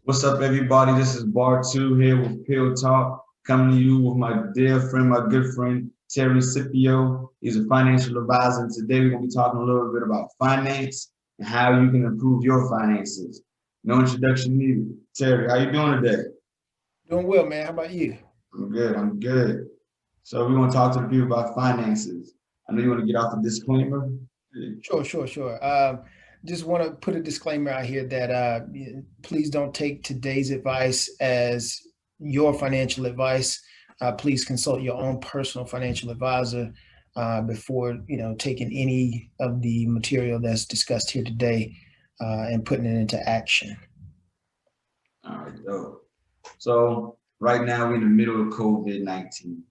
What's up, everybody? This is Bar 2 here with Pill Talk, coming to you with my dear friend, my good friend, Terry Scipio. He's a financial advisor, and today we're going to be talking a little bit about finance and how you can improve your finances. No introduction needed. Terry, how you doing today? Doing well, man. How about you? I'm good. So we want to talk to the people about finances. I know you want to get off the disclaimer. Sure. Just want to put a disclaimer out here that please don't take today's advice as your financial advice. Please consult your own personal financial advisor before taking any of the material that's discussed here today and putting it into action. All right, dope. So right now we're in the middle of COVID-19.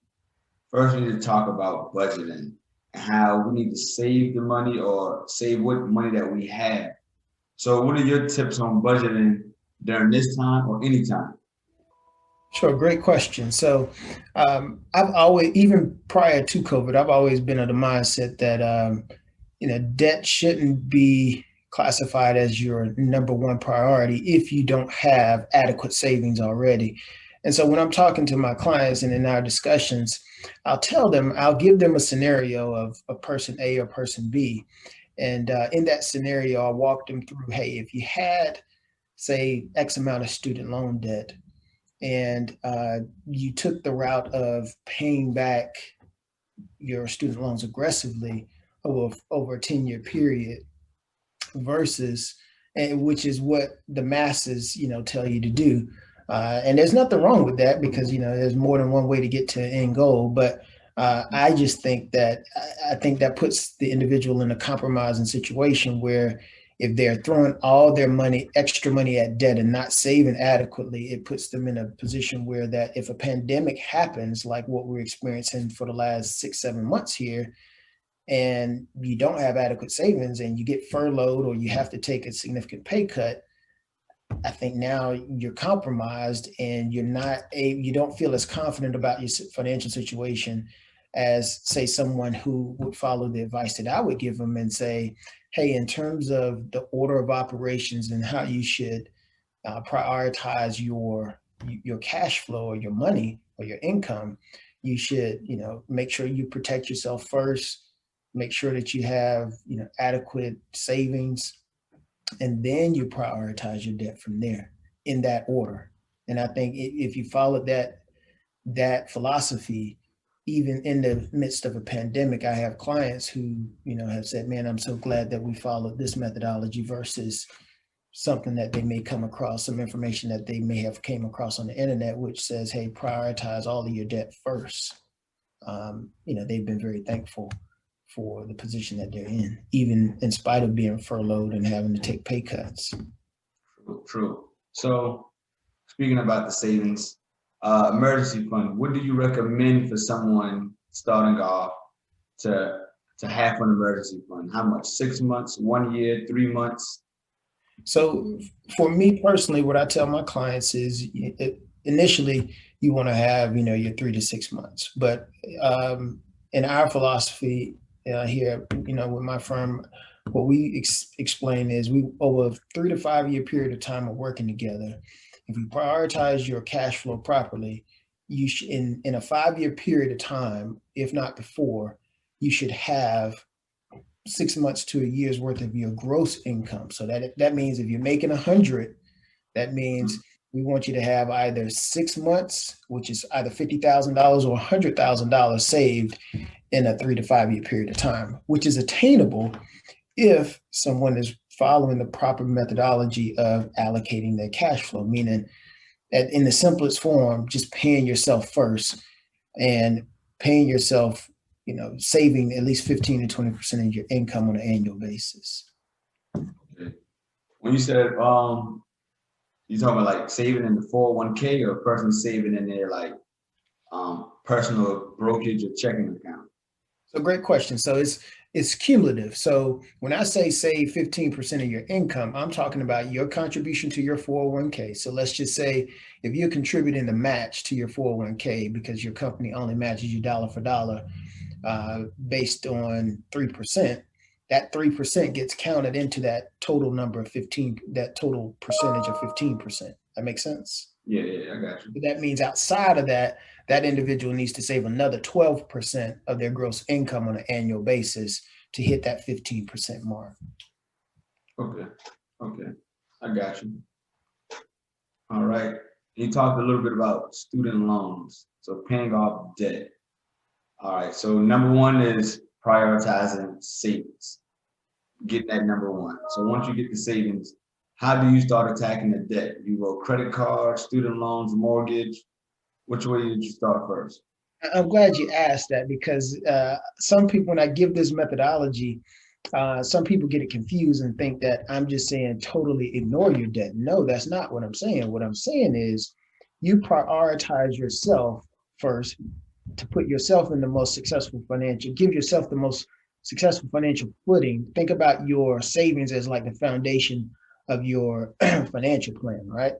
First, we need to talk about budgeting and how we need to save the money or save what money that we have. So, what are your tips on budgeting during this time or any time? Sure, great question. So, I've always, even prior to COVID, I've always been of the mindset that debt shouldn't be classified as your number one priority if you don't have adequate savings already. And so, when I'm talking to my clients and in our discussions, I'll give them a scenario of a person A or person B, and in that scenario, I'll walk them through. Hey, if you had, say, X amount of student loan debt and you took the route of paying back your student loans aggressively over a 10-year period versus, and which is what the masses tell you to do, and there's nothing wrong with that because there's more than one way to get to an end goal. But I just think that I think that puts the individual in a compromising situation where if they're throwing all their money, extra money at debt and not saving adequately, it puts them in a position where that if a pandemic happens, like what we're experiencing for the last 6, 7 months here, and you don't have adequate savings and you get furloughed or you have to take a significant pay cut, I think now you're compromised and you don't feel as confident about your financial situation as, say, someone who would follow the advice that I would give them and say, hey, in terms of the order of operations and how you should prioritize your cash flow or your money or your income, you should make sure you protect yourself first, make sure that you have adequate savings, and then you prioritize your debt from there in that order. And I think if you follow that philosophy, even in the midst of a pandemic, I have clients who have said, man, I'm so glad that we followed this methodology versus something that they may come across, some information that they may have came across on the internet which says, hey, prioritize all of your debt first. They've been very thankful for the position that they're in, even in spite of being furloughed and having to take pay cuts. True. So, speaking about the savings, emergency fund, what do you recommend for someone starting off to to have an emergency fund? How much? 6 months, 1 year, 3 months? So, for me personally, what I tell my clients is initially you want to have your 3 to 6 months, but in our philosophy here, with my firm, what we explain is we over a 3 to 5 year period of time of working together. If you prioritize your cash flow properly, you should in a 5 year period of time, if not before, you should have 6 months to a year's worth of your gross income. So that means if you're making 100, that means we want you to have either 6 months, which is either $50,000 or $100,000 saved in a 3 to 5 year period of time, which is attainable if someone is following the proper methodology of allocating their cash flow, meaning that in the simplest form, just paying yourself first and paying yourself, saving at least 15 to 20% of your income on an annual basis. Okay. When you said you talking about like saving in the 401k or a person saving in their like personal brokerage or checking account? So great question. So it's cumulative. So when I say save 15% of your income, I'm talking about your contribution to your 401k. So let's just say if you're contributing the match to your 401k because your company only matches you dollar for dollar based on 3%, that 3% gets counted into that total number of 15, that total percentage of 15%. That makes sense? Yeah, I got you. But that means outside of that, that individual needs to save another 12% of their gross income on an annual basis to hit that 15% mark. Okay, okay, I got you. All right. You talked a little bit about student loans, so paying off debt. All right, so number one is prioritizing savings. Get that number one. So once you get the savings, how do you start attacking the debt? You go credit card, student loans, mortgage. Which way did you start first? I'm glad you asked that because some people, when I give this methodology, some people get it confused and think that I'm just saying totally ignore your debt. No, that's not what I'm saying. What I'm saying is you prioritize yourself first to put yourself in the most successful financial, give yourself the most successful financial footing. Think about your savings as like the foundation of your financial plan, right?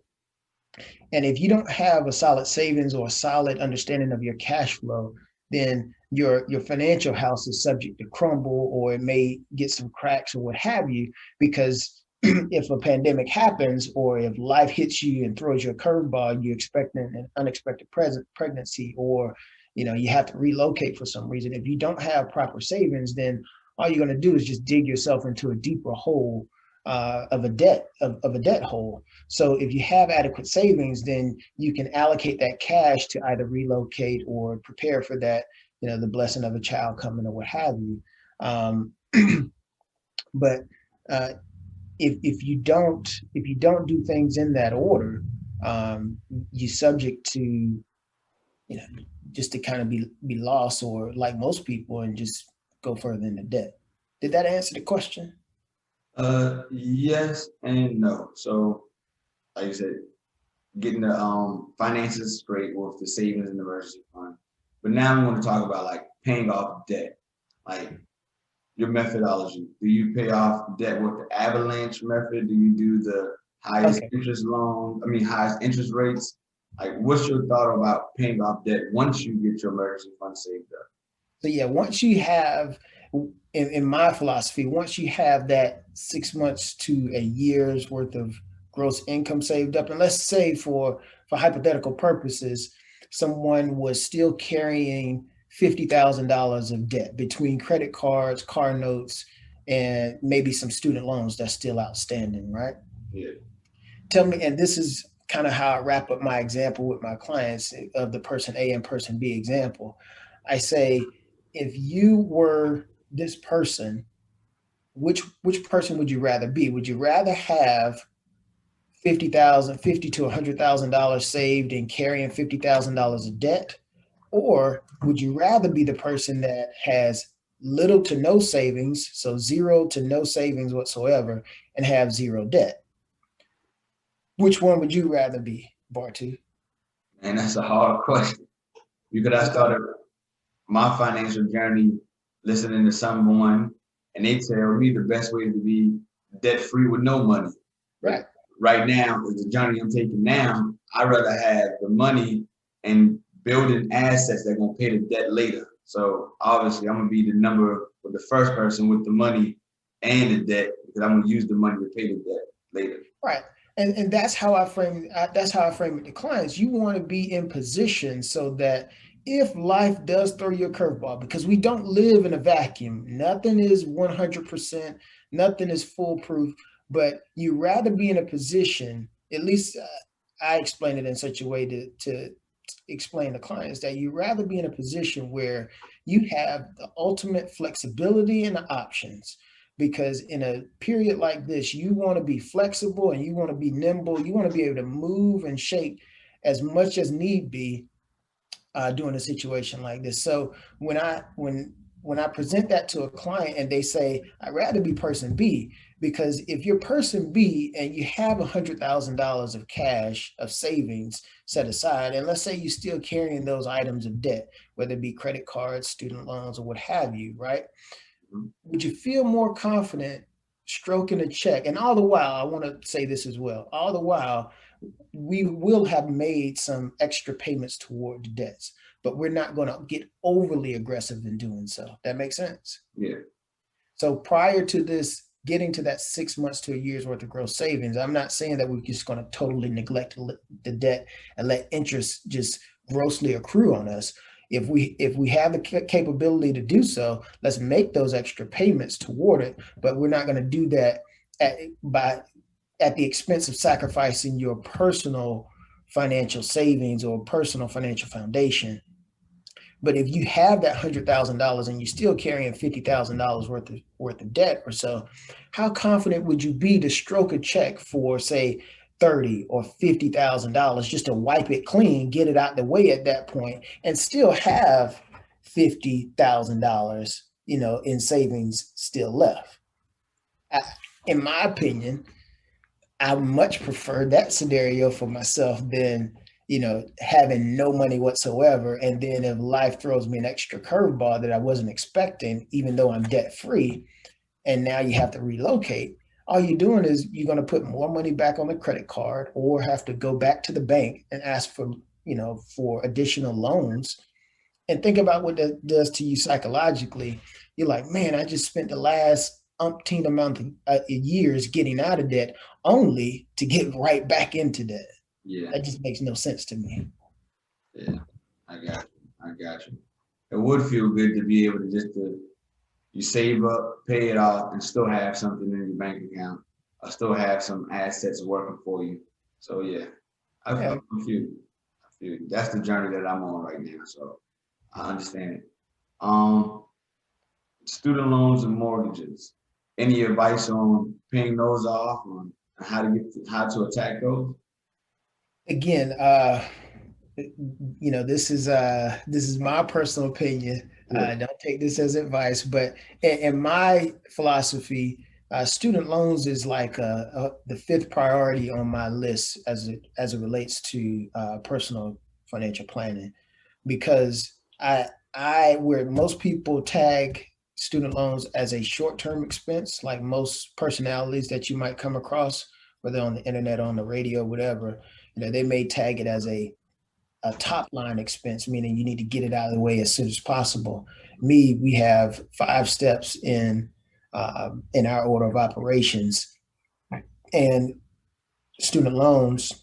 And if you don't have a solid savings or a solid understanding of your cash flow, then your financial house is subject to crumble, or it may get some cracks or what have you, because if a pandemic happens or if life hits you and throws you a curveball, you expect an unexpected pregnancy, or you have to relocate for some reason. If you don't have proper savings, then all you're going to do is just dig yourself into a deeper hole of a debt hole. So if you have adequate savings, then you can allocate that cash to either relocate or prepare for that, the blessing of a child coming or what have you. Um, but uh, if you don't do things in that order, you're subject to just to kind of be lost, or like most people, and just go further into debt. Did that answer the question? Yes and no. So, like you said, getting the finances straight with the savings and emergency fund. But now we want to talk about like paying off debt, like your methodology. Do you pay off debt with the avalanche method? Do you do the highest Okay. interest loan? I mean, highest interest rates? Like, what's your thought about paying off debt once you get your emergency fund saved up? So yeah, once you have, in my philosophy, once you have that 6 months to a year's worth of gross income saved up, and let's say for hypothetical purposes, someone was still carrying $50,000 of debt between credit cards, car notes, and maybe some student loans that's still outstanding, right? Yeah. Tell me, and this is kind of how I wrap up my example with my clients of the person A and person B example. I say, if you were this person, which person would you rather be? Would you rather have 50,000, 50 to $100,000 saved and carrying $50,000 of debt, or would you rather be the person that has little to no savings, so zero to no savings whatsoever, and have zero debt? Which one would you rather be, Bartu? And that's a hard question because I started my financial journey listening to someone and they tell me the best way to be debt free with no money. Right. Right now, with the journey I'm taking now, I'd rather have the money and building assets that are gonna pay the debt later. So obviously I'm gonna be the number with the first person with the money and the debt because I'm gonna use the money to pay the debt later. Right. And that's how I frame it to clients. You want to be in position so that if life does throw you a curveball, because we don't live in a vacuum, nothing is 100%, nothing is foolproof, but you rather be in a position, at least I explain it in such a way to explain to clients, that you rather be in a position where you have the ultimate flexibility and the options, because in a period like this, you want to be flexible and you want to be nimble. You want to be able to move and shake as much as need be during a situation like this. So when I present that to a client and they say, I'd rather be person B, because if you're person B and you have $100,000 of cash of savings set aside, and let's say you're still carrying those items of debt, whether it be credit cards, student loans, or what have you, right? Would you feel more confident stroking a check? And all the while, I want to say this as well, all the while, we will have made some extra payments toward the debts, but we're not going to get overly aggressive in doing so. That makes sense. Yeah. So prior to this getting to that 6 months to a year's worth of gross savings. I'm not saying that we're just going to totally neglect the debt and let interest just grossly accrue on us. If we have the capability to do so, let's make those extra payments toward it. But we're not going to do that at, by at the expense of sacrificing your personal financial savings or personal financial foundation. But if you have that $100,000 and you're still carrying $50,000 worth of debt or so, how confident would you be to stroke a check for, say, $30,000 or $50,000 just to wipe it clean, get it out the way at that point, and still have $50,000, in savings still left? I, in my opinion, I much prefer that scenario for myself than having no money whatsoever. And then if life throws me an extra curveball that I wasn't expecting, even though I'm debt free, and now you have to relocate, all you're doing is you're going to put more money back on the credit card or have to go back to the bank and ask for additional loans. And think about what that does to you psychologically. You're like, man, I just spent the last umpteen amount of years getting out of debt only to get right back into debt. Yeah, That just makes no sense to me. yeah, I got you. I got you. It would feel good to be able to you save up, pay it off, and still have something in your bank account, or still have some assets working for you. So yeah, I Yeah. feel you. I feel you. That's the journey that I'm on right now. So I understand it. Um, Student loans and mortgages. Any advice on paying those off, on how to attack those? Again, this is my personal opinion. Yeah, Don't take this as advice, but in my philosophy, student loans is like the fifth priority on my list as it relates to personal financial planning, because I where most people tag student loans as a short-term expense, like most personalities that you might come across, whether on the internet, on the radio, whatever, they may tag it as a top line expense, meaning you need to get it out of the way as soon as possible. We have 5 steps in our order of operations, and student loans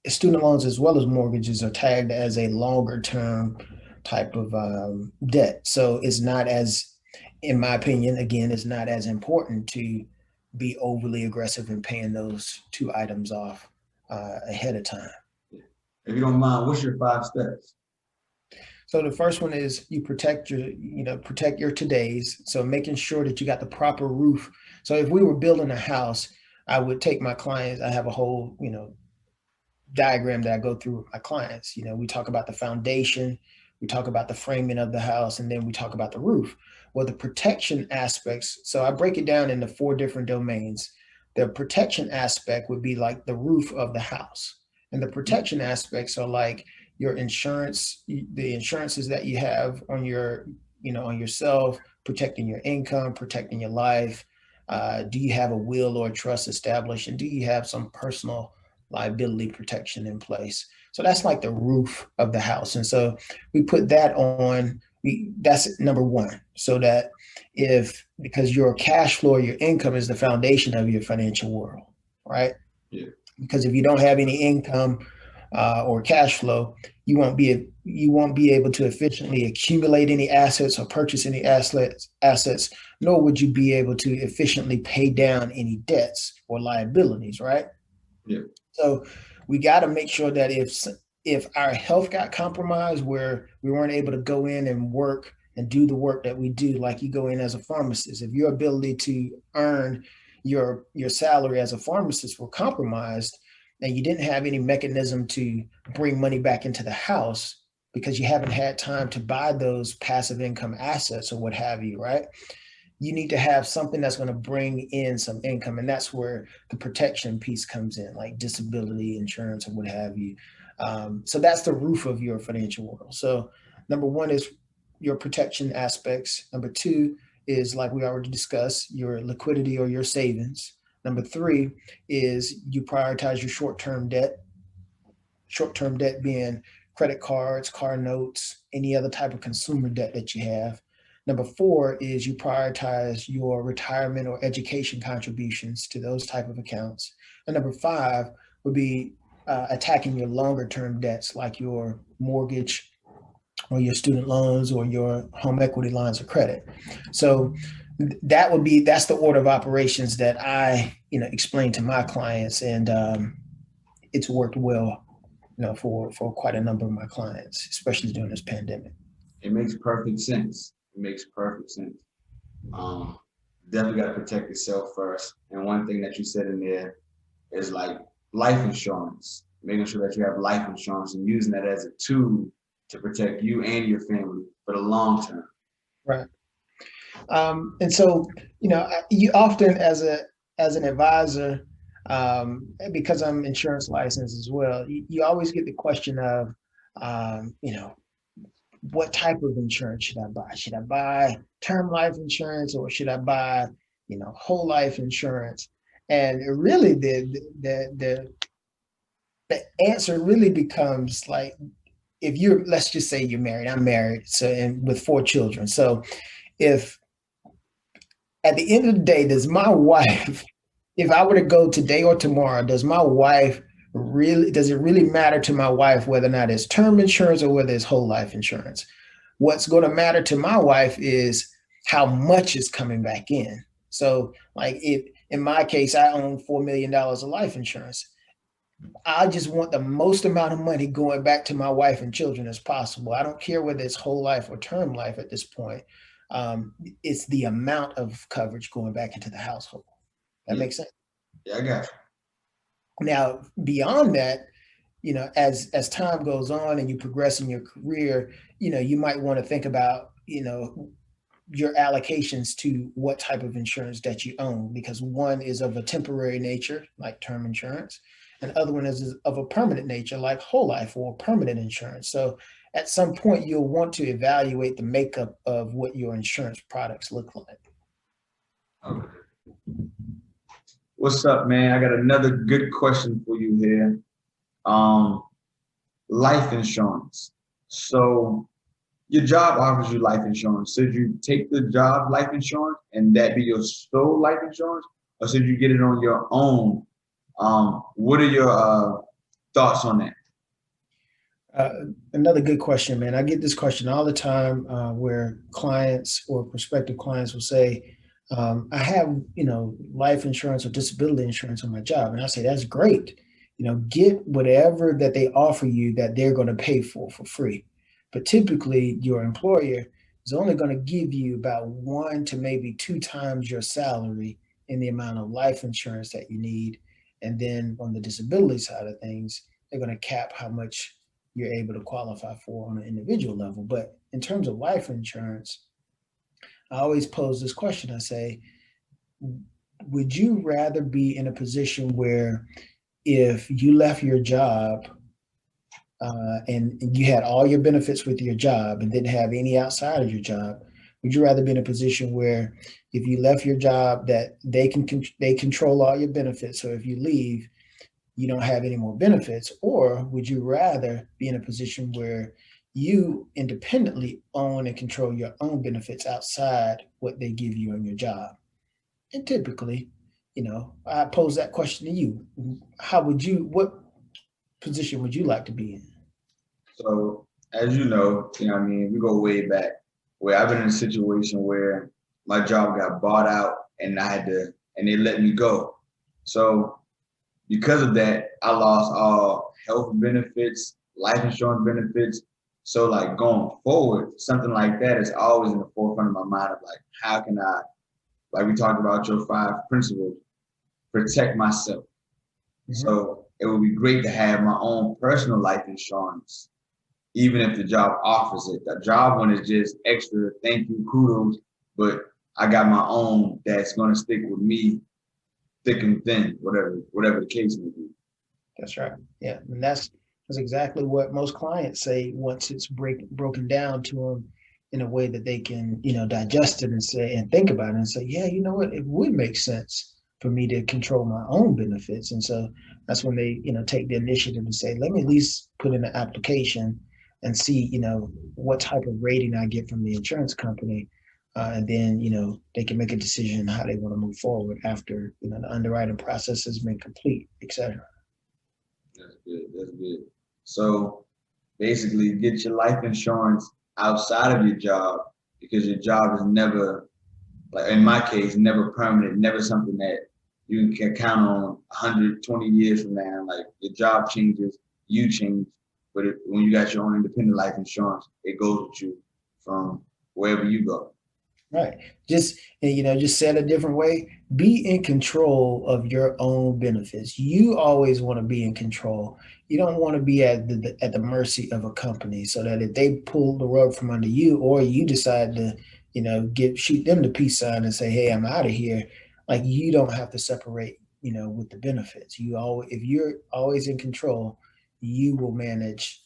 student loans as well as mortgages are tagged as a longer term type of debt. So it's not as, in my opinion, again, it's not as important to be overly aggressive in paying those two items off ahead of time. if you don't mind, what's your 5 steps? So the first one is you protect your todays. So making sure that you got the proper roof. So if we were building a house, I would take my clients. I have a whole, diagram that I go through with my clients. We talk about the foundation, we talk about the framing of the house, and then we talk about the roof. Well, the protection aspects, so I break it down into 4 different domains. The protection aspect would be like the roof of the house. And the protection aspects are like your insurance, the insurances that you have on on yourself, protecting your income, protecting your life. Do you have a will or a trust established? And do you have some personal liability protection in place? So that's like the roof of the house. And so we put that on, that's number one. So that because your cash flow, your income is the foundation of your financial world, right? Yeah, Because if you don't have any income or cash flow, you won't be able to efficiently accumulate any assets or purchase any assets, nor would you be able to efficiently pay down any debts or liabilities, right? yeah, So we got to make sure that if our health got compromised, where we weren't able to go in and work and do the work that we do, like you go in as a pharmacist, if your ability to earn your salary as a pharmacist were compromised, and you didn't have any mechanism to bring money back into the house because you haven't had time to buy those passive income assets or what have you, right? You need to have something that's going to bring in some income. And that's where the protection piece comes in, like disability insurance or what have you. So that's the roof of your financial world. So number one is your protection aspects. Number two is, like we already discussed, your liquidity or your savings. Number three is you prioritize your short-term debt being credit cards, car notes, any other type of consumer debt that you have. Number 4 is you prioritize your retirement or education contributions to those type of accounts. And number 5 would be attacking your longer term debts like your mortgage or your student loans or your home equity lines of credit. So that's the order of operations that I explain to my clients, and it's worked well for quite a number of my clients, especially during this pandemic. It makes perfect sense. It makes perfect sense. Um, Definitely got to protect yourself first. And one thing that you said in there is like life insurance, making sure that you have life insurance and using that as a tool to protect you and your family for the long term. Right. And so, you often, as an advisor, because I'm insurance licensed as well, you always get the question of, what type of insurance should I buy? Should I buy term life insurance, or should I buy, whole life insurance? And it really, the answer really becomes like, if let's just say you're married. I'm married, so, and with 4 children. So if at the end of the day, does my wife, if I were to go today or tomorrow, does it really matter to my wife whether or not it's term insurance or whether it's whole life insurance? What's going to matter to my wife is how much is coming back in. So like, if in my case, I own $4 million of life insurance, I just want the most amount of money going back to my wife and children as possible. I don't care whether it's whole life or term life at this point. It's the amount of coverage going back into the household. That makes sense. Yeah, I got you. Now, beyond that, as time goes on and you progress in your career, you might want to think about, your allocations to what type of insurance that you own, because one is of a temporary nature, like term insurance, and the other one is of a permanent nature, like whole life or permanent insurance. So at some point, you'll want to evaluate the makeup of what your insurance products look like. Okay. What's up, man? I got another good question for you here. Life insurance. So your job offers you life insurance. Should you take the job life insurance and that be your sole life insurance, or should you get it on your own? What are your thoughts on that? Another good question, man. I get this question all the time, where clients or prospective clients will say, I have, life insurance or disability insurance on my job. And I say, that's great. Get whatever that they offer you that they're going to pay for free. But typically your employer is only going to give you about 1 to maybe 2 times your salary in the amount of life insurance that you need. And then on the disability side of things, they're going to cap how much you're able to qualify for on an individual level. But in terms of life insurance, I always pose this question. I say, would you rather be in a position where if you left your job and you had all your benefits with your job and didn't have any outside of your job, would you rather be in a position where if you left your job that they control all your benefits, so if you leave, you don't have any more benefits? Or would you rather be in a position where you independently own and control your own benefits outside what they give you on your job? And typically, I pose that question to you. What position would you like to be in? So as you know, we go way back, where I've been in a situation where my job got bought out and and they let me go. So because of that, I lost all health benefits, life insurance benefits. So like going forward, something like that is always in the forefront of my mind of like, how can I, like we talked about your 5 principles, protect myself. Mm-hmm. So it would be great to have my own personal life insurance, even if the job offers it. The job one is just extra, thank you, kudos, but I got my own that's going to stick with me thick and thin, whatever the case may be. That's right. Yeah, and that's exactly what most clients say once it's broken down to them in a way that they can, digest it and think about it and say, yeah, you know what, it would make sense for me to control my own benefits. And so that's when they, take the initiative to say, let me at least put in an application and see, what type of rating I get from the insurance company. and then they can make a decision how they want to move forward after the underwriting process has been complete, etc. That's good. That's good. So basically, get your life insurance outside of your job because your job is never, like in my case, never permanent, never something that you can count on 120 years from now. Like your job changes, you change, but when you got your own independent life insurance, it goes with you from wherever you go. Right. Just said a different way, be in control of your own benefits. You always want to be in control. You don't want to be at the mercy of a company, so that if they pull the rug from under you, or you decide to, shoot them the peace sign and say, "Hey, I'm out of here," like you don't have to separate, with the benefits. If you're always in control, you will manage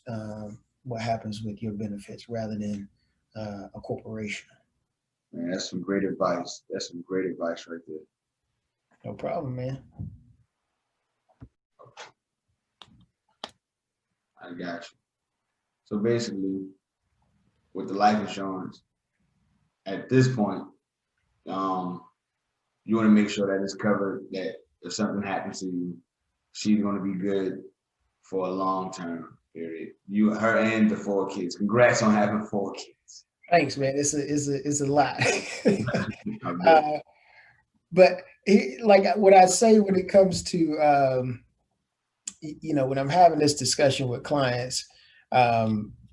what happens with your benefits rather than a corporation. Man, that's some great advice. That's some great advice right there. No problem, man. I got you. So basically, with the life insurance, at this point, you want to make sure that it's covered. That if something happens to you, she's going to be good for a long term period. You, her, and the 4 kids. Congrats on having 4 kids. Thanks, man. It's a lot. I bet. But like what I say when it comes to when I'm having this discussion with clients, I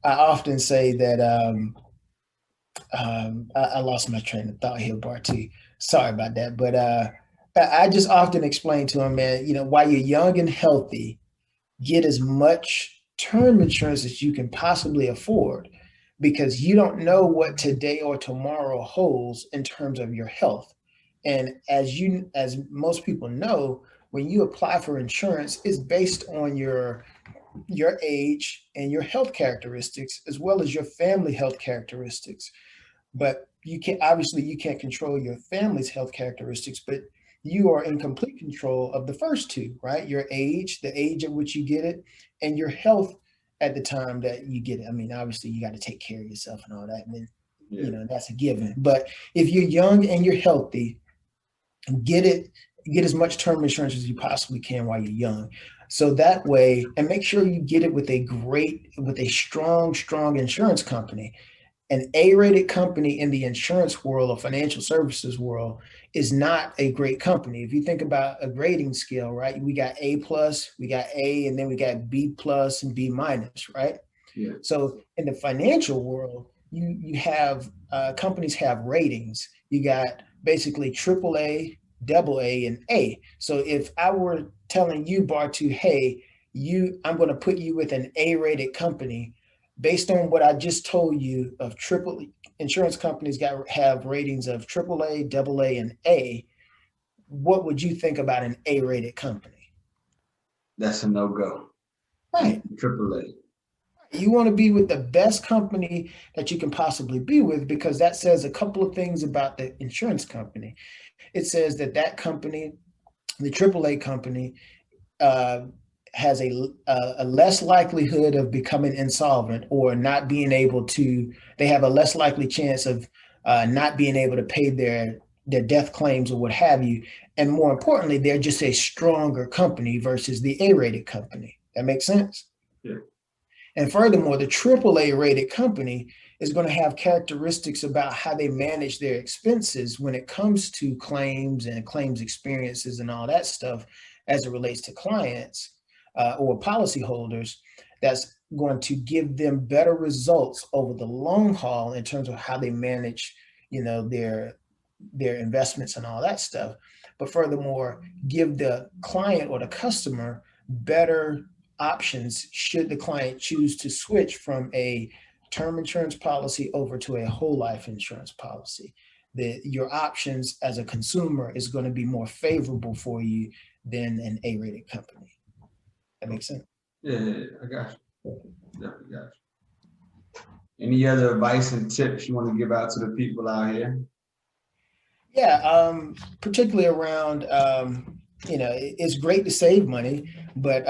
often say that I lost my train of thought here, Barty. Sorry about that, but I just often explain to them, man, while you're young and healthy, get as much term insurance as you can possibly afford, because you don't know what today or tomorrow holds in terms of your health. And as most people know, when you apply for insurance, it's based on your age and your health characteristics, as well as your family health characteristics. But you can't control your family's health characteristics, but you are in complete control of the first two, right? Your age, the age at which you get it, and your health at the time that you get it. I mean, obviously you got to take care of yourself and all that, and then that's a given. But if you're young and you're healthy, get as much term insurance as you possibly can while you're young. So that way, and make sure you get it with a strong insurance company. An A-rated company in the insurance world or financial services world is not a great company. If you think about a grading scale, right? We got A plus, we got A, and then we got B plus and B minus, right? Yeah. So in the financial world, you have companies have ratings. You got basically triple A, double A, and A. So if I were telling you, Bartu, hey, I'm going to put you with an A-rated company, based on what I just told you of triple insurance companies have ratings of AAA, double A, and A, what would you think about an A-rated company? That's a no-go. Right. AAA. You want to be with the best company that you can possibly be with, because that says a couple of things about the insurance company. It says that company, the AAA company, has a less likelihood of becoming insolvent or not being able to. They have a less likely chance of not being able to pay their death claims or what have you. And more importantly, they're just a stronger company versus the A-rated company. That makes sense? Yeah. And furthermore, the AAA rated company is going to have characteristics about how they manage their expenses when it comes to claims and claims experiences and all that stuff as it relates to clients or policyholders. That's going to give them better results over the long haul in terms of how they manage, their investments and all that stuff. But furthermore, give the client or the customer better options should the client choose to switch from a term insurance policy over to a whole life insurance policy. Your options as a consumer is going to be more favorable for you than an A-rated company. That makes sense? Yeah, I got you. Definitely got you. Any other advice and tips you want to give out to the people out here? Yeah, particularly around, it's great to save money, but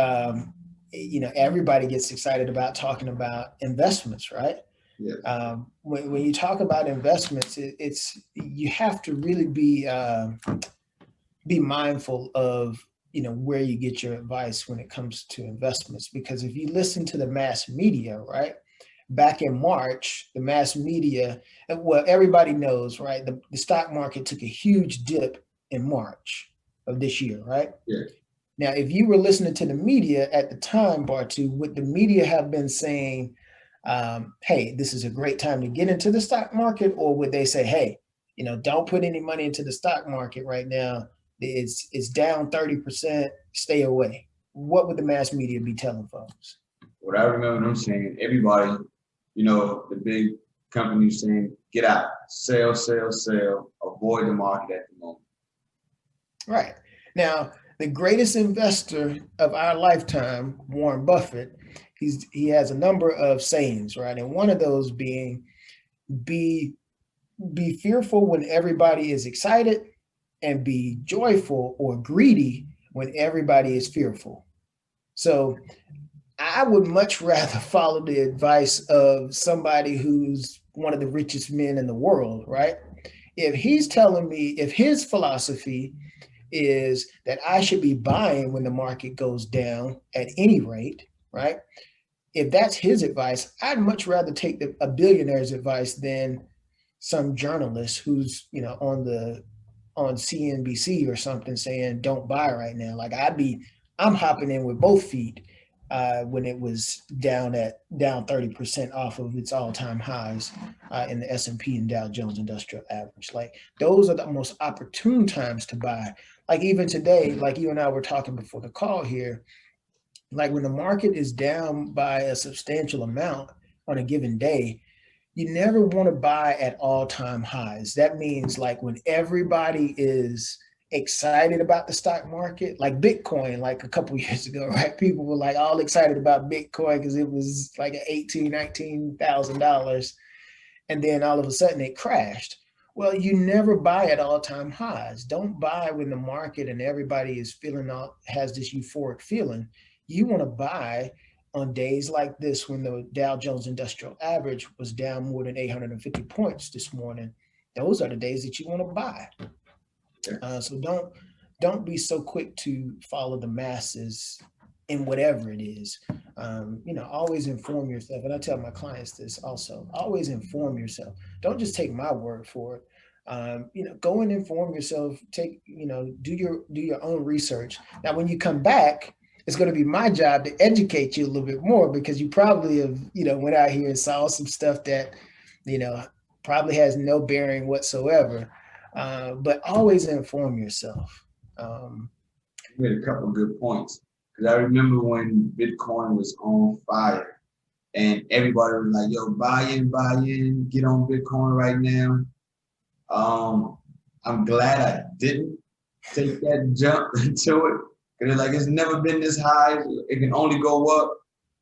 everybody gets excited about talking about investments, right? Yes. When you talk about investments, it's you have to really be mindful of where you get your advice when it comes to investments, because if you listen to the mass media, right, back in March, the mass media, well, everybody knows, right, the stock market took a huge dip in March of this year, right? Yeah. Now, if you were listening to the media at the time, Bartu, would the media have been saying, hey, this is a great time to get into the stock market? Or would they say, hey, don't put any money into the stock market right now. It's down 30%, stay away. What would the mass media be telling folks? What I remember them saying, everybody, the big companies saying, get out, sell, sell, sell, avoid the market at the moment. Right. Now, the greatest investor of our lifetime, Warren Buffett, he has a number of sayings, right? And one of those being, be be fearful when everybody is excited, and be joyful or greedy when everybody is fearful. So I would much rather follow the advice of somebody who's one of the richest men in the world, right? If he's telling me, if his philosophy is that I should be buying when the market goes down at any rate, right? If that's his advice, I'd much rather take a billionaire's advice than some journalist who's on CNBC or something saying don't buy right now. Like I'm hopping in with both feet when it was down 30% off of its all-time highs in the S&P and Dow Jones Industrial Average. Like those are the most opportune times to buy. Like even today, like you and I were talking before the call here, like when the market is down by a substantial amount on a given day, you never want to buy at all-time highs. That means like when everybody is excited about the stock market, like Bitcoin, like a couple of years ago, right? People were like all excited about Bitcoin because it was like at $18,000, $19,000. And then all of a sudden it crashed. Well, you never buy at all-time highs. Don't buy when the market and everybody is has this euphoric feeling. You want to buy on days like this when the Dow Jones Industrial Average was down more than 850 points this morning. Those are the days that you want to buy. So don't be so quick to follow the masses in whatever it is. Always inform yourself. And I tell my clients this also, always inform yourself. Don't just take my word for it. Go and inform yourself, do your own research. Now, when you come back, it's going to be my job to educate you a little bit more, because you probably have, went out here and saw some stuff that, probably has no bearing whatsoever. But always inform yourself. You made a couple of good points, because I remember when Bitcoin was on fire and everybody was like, yo, buy in, get on Bitcoin right now. I'm glad I didn't take that jump into it, because it's never been this high. It can only go up.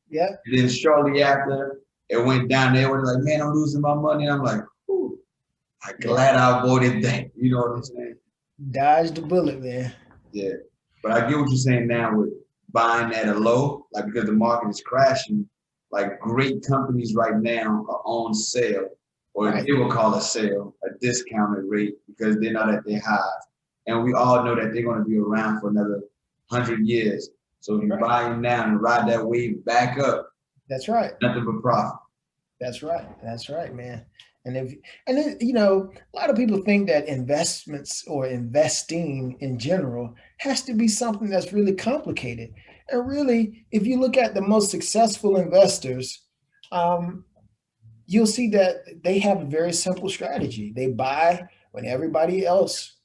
Yeah. And then shortly after it went down, they were like, man, I'm losing my money. And I'm like, ooh, I'm glad I avoided that. You know what I'm saying? Dodged the bullet, man. Yeah. But I get what you're saying now with buying at a low, like because the market is crashing, like great companies right now are on sale, or they will call a sale, a discounted rate, because they're not at their highs. And we all know that they're going to be around for another 100 years. So if you buy them now and ride that wave back up, that's right. Nothing but profit. That's right. That's right, man. And a lot of people think that investments or investing in general has to be something that's really complicated. And really, if you look at the most successful investors, you'll see that they have a very simple strategy. They buy when everybody else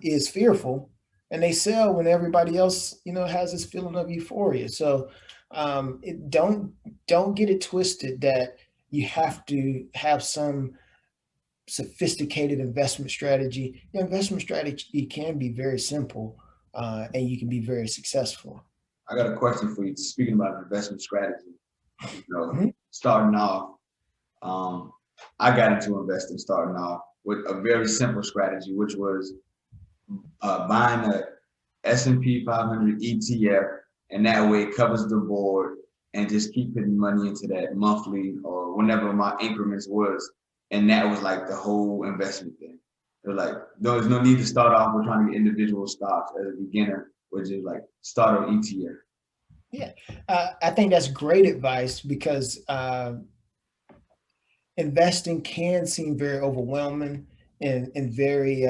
is fearful, and they sell when everybody else, has this feeling of euphoria. So don't get it twisted that you have to have some sophisticated investment strategy. Your investment strategy can be very simple, and you can be very successful. I got a question for you. Speaking about investment strategy, starting off, I got into investing starting off with a very simple strategy, which was buying a S&P 500 ETF, and that way it covers the board. and just keep putting money into that monthly or whenever my increments was. And that was like the whole investment thing. It was like, there's no need to start off with trying to get individual stocks as a beginner, which is like start an ETF. Yeah, I think that's great advice because investing can seem very overwhelming and very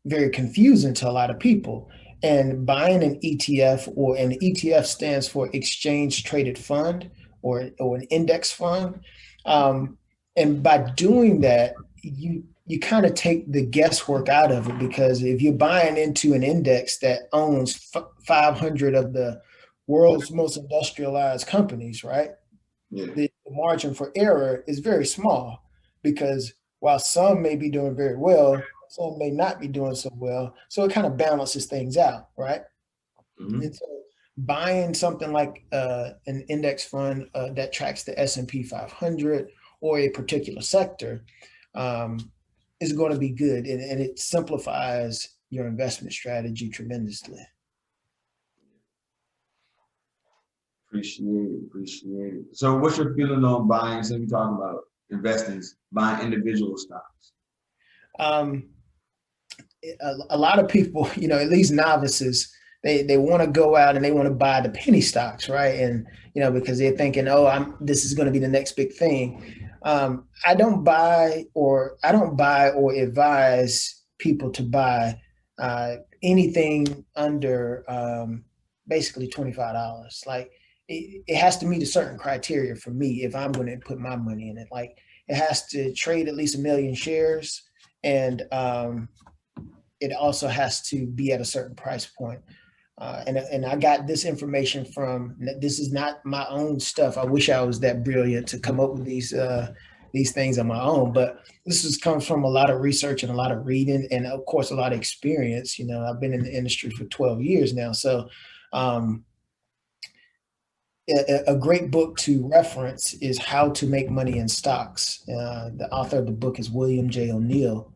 very confusing to a lot of people. And buying an ETF, or an ETF stands for exchange traded fund, or an index fund. Um, and by doing that, you kind of take the guesswork out of it, because if you're buying into an index that owns 500 of the world's most industrialized companies, right? Yeah. The margin for error is very small, because while some may be doing very well, some may not be doing so well. So it kind of balances things out, right? Mm-hmm. And so buying something like an index fund that tracks the S&P 500 or a particular sector um, is going to be good, and it simplifies your investment strategy tremendously. Appreciate it. So what's your feeling on buying, so we talking about investing, buying individual stocks? Um, a lot of people, at least novices, they want to go out and they want to buy the penny stocks, right? And because they're thinking, oh, this is going to be the next big thing. I don't buy or advise people to buy anything under basically $25. Like it has to meet a certain criteria for me if I'm going to put my money in it. Like it has to trade at least 1 million shares, and it also has to be at a certain price point. And I got this information from. This is not my own stuff. I wish I was that brilliant to come up with these things on my own, but comes from a lot of research and a lot of reading, and of course a lot of experience. I've been in the industry for 12 years now, so a great book to reference is How to Make Money in Stocks. The author of the book is William J. O'Neill.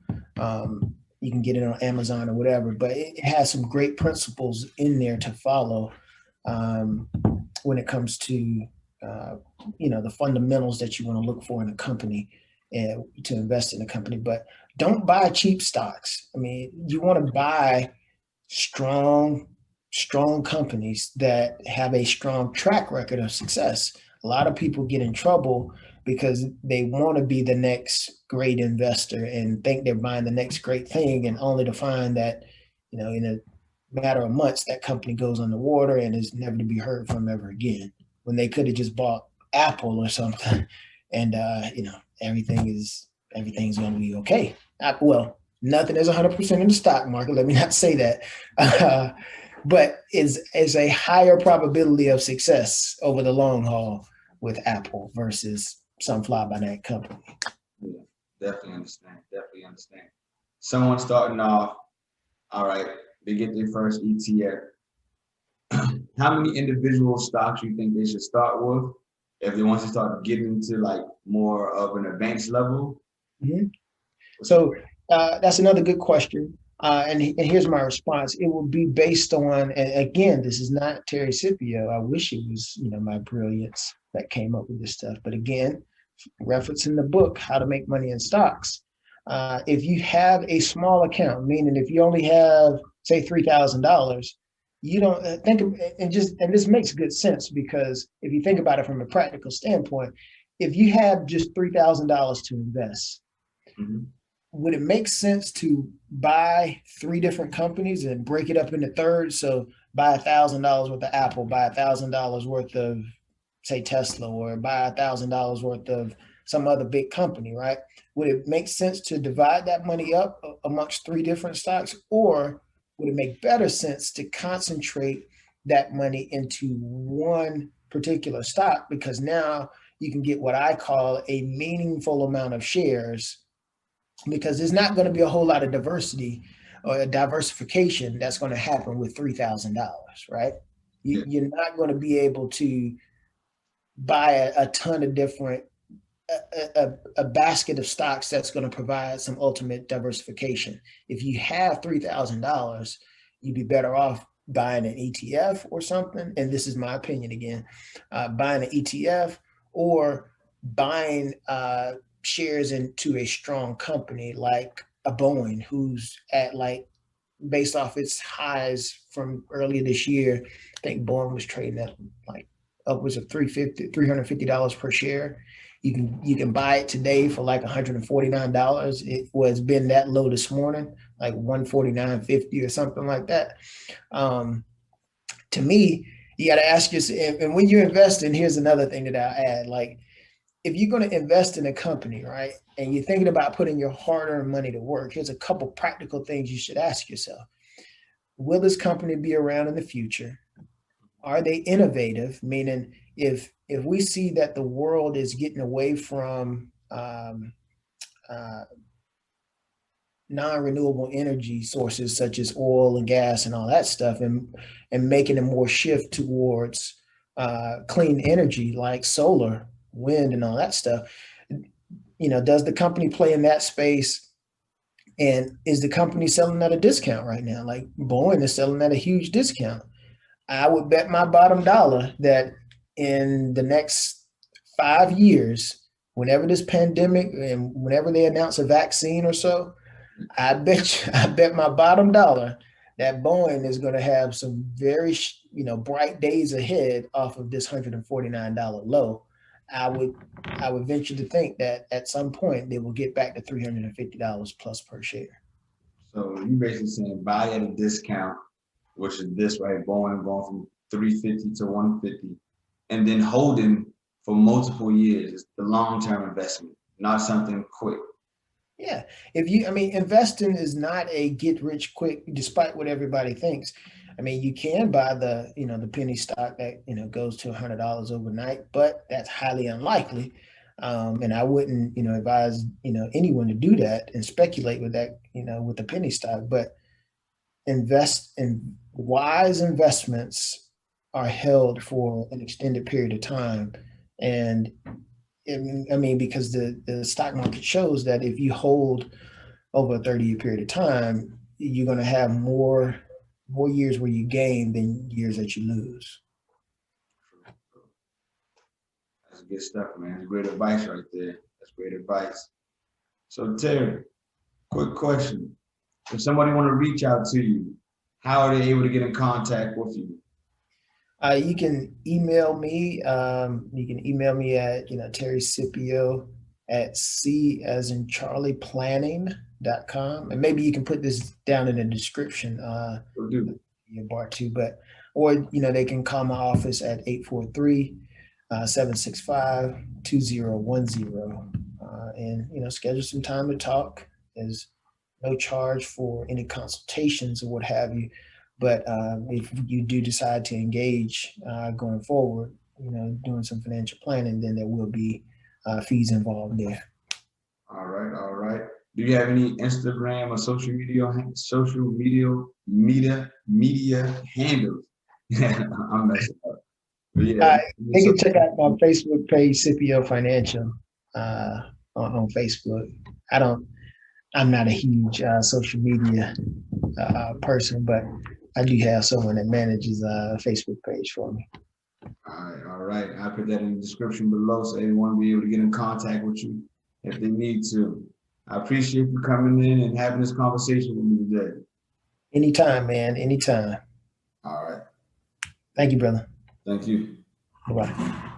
You can get it on Amazon or whatever, but it has some great principles in there to follow when it comes to the fundamentals that you want to look for in a company and to invest in a company. But don't buy cheap stocks. I mean, you want to buy strong companies that have a strong track record of success. A lot of people get in trouble because they want to be the next great investor and think they're buying the next great thing, and only to find that, in a matter of months, that company goes underwater and is never to be heard from ever again, when they could have just bought Apple or something, and everything's going to be okay. Well, nothing is 100% in the stock market. Let me not say that. But is a higher probability of success over the long haul with Apple versus some fly by night company. Yeah, definitely understand. Someone starting off, all right, they get their first ETF. How many individual stocks do you think they should start with if they want to start getting to like more of an advanced level? Mm-hmm. So that's another good question. And here's my response. It will be based on, and again, this is not Terry Scipio. I wish it was, my brilliance that came up with this stuff. But again, referencing the book, How to Make Money in Stocks. If you have a small account, meaning if you only have, say, $3,000, you don't think of, and this makes good sense, because if you think about it from a practical standpoint, if you have just $3,000 to invest, mm-hmm. would it make sense to buy 3 different companies and break it up into thirds? So buy $1,000 worth of Apple, buy $1,000 worth of, say, Tesla, or buy $1,000 worth of some other big company, right? Would it make sense to divide that money up amongst 3 different stocks? Or would it make better sense to concentrate that money into one particular stock? Because now you can get what I call a meaningful amount of shares, because there's not going to be a whole lot of diversity or diversification that's going to happen with $3,000, right? You're not going to be able to buy a ton of different, a basket of stocks that's going to provide some ultimate diversification. If you have $3,000, you'd be better off buying an ETF or something, and this is my opinion again, buying an ETF or buying shares into a strong company like a Boeing, who's at like, based off its highs from earlier this year, I think Boeing was trading at like upwards of $350 per share. You can buy it today for like $149. It was been that low this morning, like 149.50 or something like that. Um, to me, you got to ask yourself, and when you invest in, here's another thing that I'll add, like if you're going to invest in a company, right, and you're thinking about putting your hard-earned money to work, here's a couple practical things you should ask yourself. Will this company be around in the future? Are they innovative? Meaning, if we see that the world is getting away from uh, non-renewable energy sources such as oil and gas and all that stuff, and making a more shift towards clean energy like solar, wind, and all that stuff, does the company play in that space? And is the company selling at a discount right now? Like Boeing is selling at a huge discount. I would bet my bottom dollar that in the next 5 years, whenever this pandemic and whenever they announce a vaccine or so, I bet my bottom dollar that Boeing is going to have some very bright days ahead off of this $149 low. I would I would venture to think that at some point they will get back to $350 plus per share. So you basically saying buy at a discount, which is this right, going from 350 to 150, and then holding for multiple years. It's the long-term investment, not something quick. Yeah. Investing is not a get rich quick, despite what everybody thinks. I mean, you can buy the penny stock that, goes to $100 overnight, but that's highly unlikely. And I wouldn't, advise, anyone to do that and speculate with that, with the penny stock, but invest in wise investments are held for an extended period of time. And because the stock market shows that if you hold over a 30-year period of time, you're going to have more years where you gain than years that you lose. That's good stuff, man. That's great advice right there. That's great advice. So Terry, quick question. If somebody want to reach out to you, how are they able to get in contact with you? You can email me. You can email me at Terry Scipio at C as in Charlie planning.com. And maybe you can put this down in the description your bar too, or they can call my office at 843-765-2010, and schedule some time to talk. There's no charge for any consultations or what have you. But if you do decide to engage going forward, doing some financial planning, then there will be fees involved there. All right, all right. Do you have any Instagram or social media handles? I'm messing up. But yeah, they can check out my Facebook page, Scipio Financial, on Facebook. I'm not a huge social media person, but I do have someone that manages a Facebook page for me. All right. I'll put that in the description below so everyone will be able to get in contact with you if they need to. I appreciate you coming in and having this conversation with me today. Anytime, man. Anytime. All right. Thank you, brother. Thank you. Bye-bye.